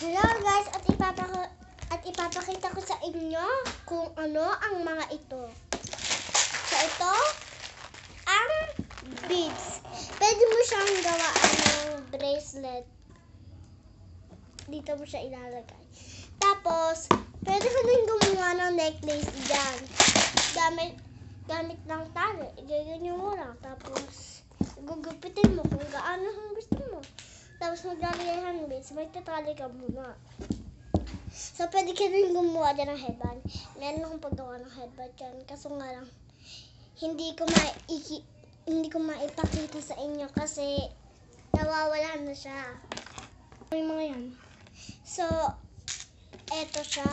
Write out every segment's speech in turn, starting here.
Hello guys, at ipapakita ko sa inyo kung ano ang mga ito. So ito ang beads. Pwede mo siyang gawaan ng bracelet. Dito mo siya ilalagay. Tapos, pwede ko din gumawa ng necklace dyan. Gamit ng tali. Iganyan mo lang. Tapos, gugupitin mo kung gaano ang gusto mo. Tapos maglalagay ng beads. May tatali ka muna. So, pwede ka rin gumawa dyan ng headband. Meron akong paggawa ng headband dyan. Kaso nga lang, hindi ko maipakita sa inyo kasi nawawala na siya. Yung mga yan. So, eto siya.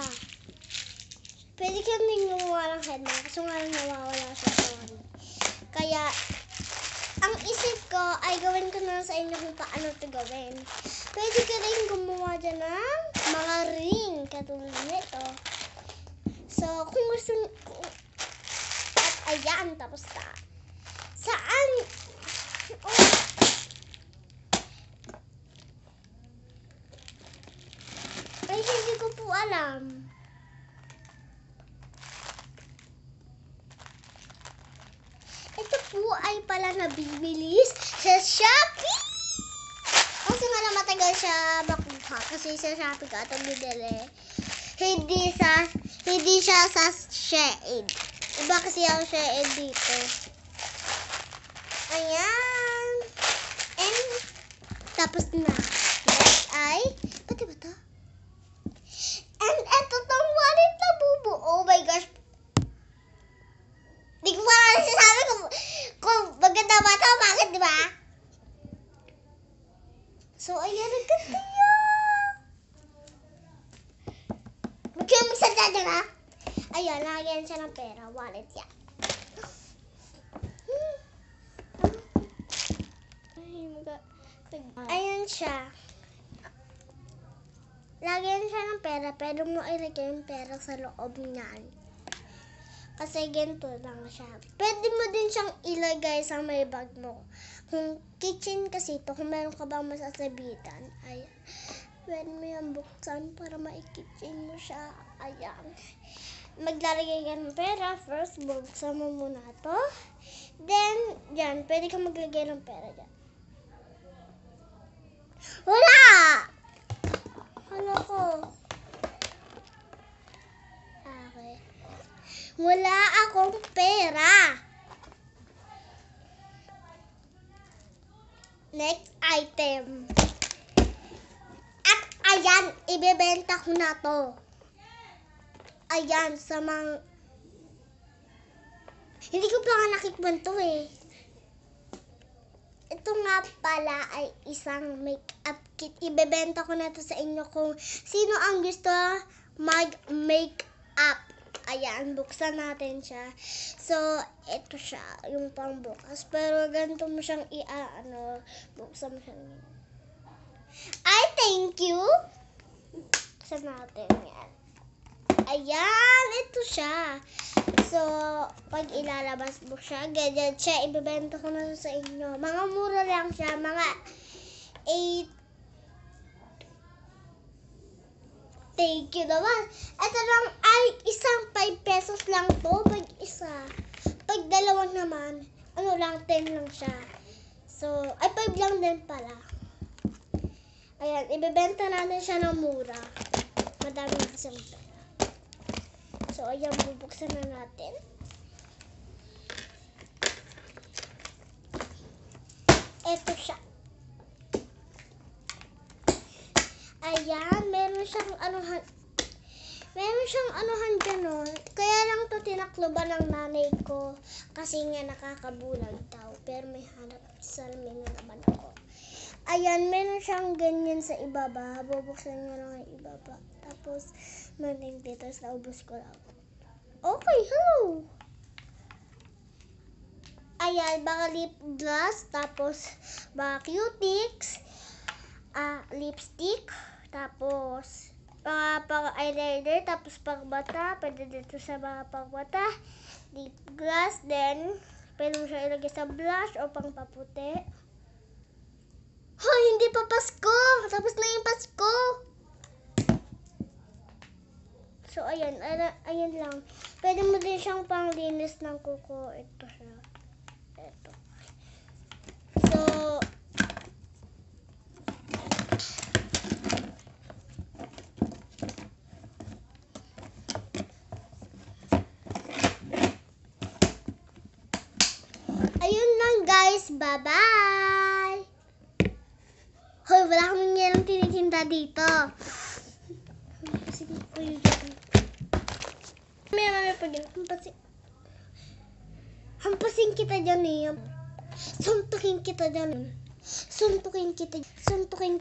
Pwede ka rin gumawa ng headband. Kaso nga lang nawawala siya. Kaya, ang isip ko ay gawin ko na sa inyo kung paano ito gawin. Pwede ka rin gumawa dyan ng mga ring katulad nito. So, kung gusto at ayan, tapos na. Saan? Ay, hindi ko po alam. Ito po ay pala nabibilis sa Shopee. Kasi nga na matagal siya makuha. Kasi sa Shopee ka ito bidili. Hindi siya sa Shein. Iba kasi ang Shein dito. Ayan. And, tapos na. Next ay, pati ba ito? And eto tong wallet na bubu. Oh my gosh. Di ko parang nasasabi kung maganda ba ito. Bakit, di ba? So, ayan, ang ganda niya. Magkaya magsanda dyan, ha? Ayan, lagyan siya ng pera. Wallet yan. Ayan siya. Lagyan siya ng pera. Pero mo ilagay yung pera sa loob niyan. Kasi ganito lang siya. Pwede mo din siyang ilagay sa may bag mo. Kung kitchen kasi ito, kung meron ka bang masasabitan, ayan. Pwede mo yung buksan para maikitchen mo siya. Ayan. Maglalagay ka ng pera. First, buksan mo muna ito. Then, yan. Pwede ka maglagay ng pera dyan. Wala! Hala ko. Okay. Wala akong pera. Next item. At ayan, ibebenta ko na to. Ayan, sa mga... Hindi ko pa nga nakikman to eh. Ito nga pala ay isang makeup kit. Ibebenta ko na to sa inyo kung sino ang gusto mag-makeup. Ayan, buksan natin siya. So, ito siya, yung pangbukas. Pero ganito mo siyang buksan mo siya. Ay, thank you! Buksan natin yan. Ayan, ito siya. So, pag ilalabas mo siya, ganyan siya. Ibebenta ko na sa inyo. Mga mura lang siya. Mga 8. Thank you naman. Ito lang ay isang 5 pesos lang to. Pag isa. Pag dalawa naman, 10 lang siya. So, ay 5 lang din pala. Ayan, ibebenta natin siya ng mura. Madami na kasi pera. So, ayan, bubuksan na natin. Ito siya. Ayan, meron siyang anuhan ganon. Kaya lang to tinakloban ng nanay ko. Kasi nga nakakabulag daw. Pero may hanap salamin na naman ako. Ayan, meron siyang ganyan sa ibaba. Bubuksan nyo lang ang ibaba. Tapos, meron dito. Naubos ko lang. Okay, hello! Ayan, baka lip gloss. Tapos, baka cutics. Lipstick. Tapos, pang eyeliner. Tapos, pang mata. Pwede dito sa mga pang mata. Lip gloss. Then, pwede mo siya ilagay sa blush o pang paputi. Hoy, hindi pa Pasko! Tapos na yung Pasko! So, ayan. Ayan lang. Pwede mo din siyang panglinis ng kuko. Ito siya. Ito. So, ayun lang guys. Bye-bye! Hoy, wala kaming yan tinitinda dito. Sige po yun. May pag hampasin kita dyan eh. Suntukin kita dyan. Suntukin kita. Suntukin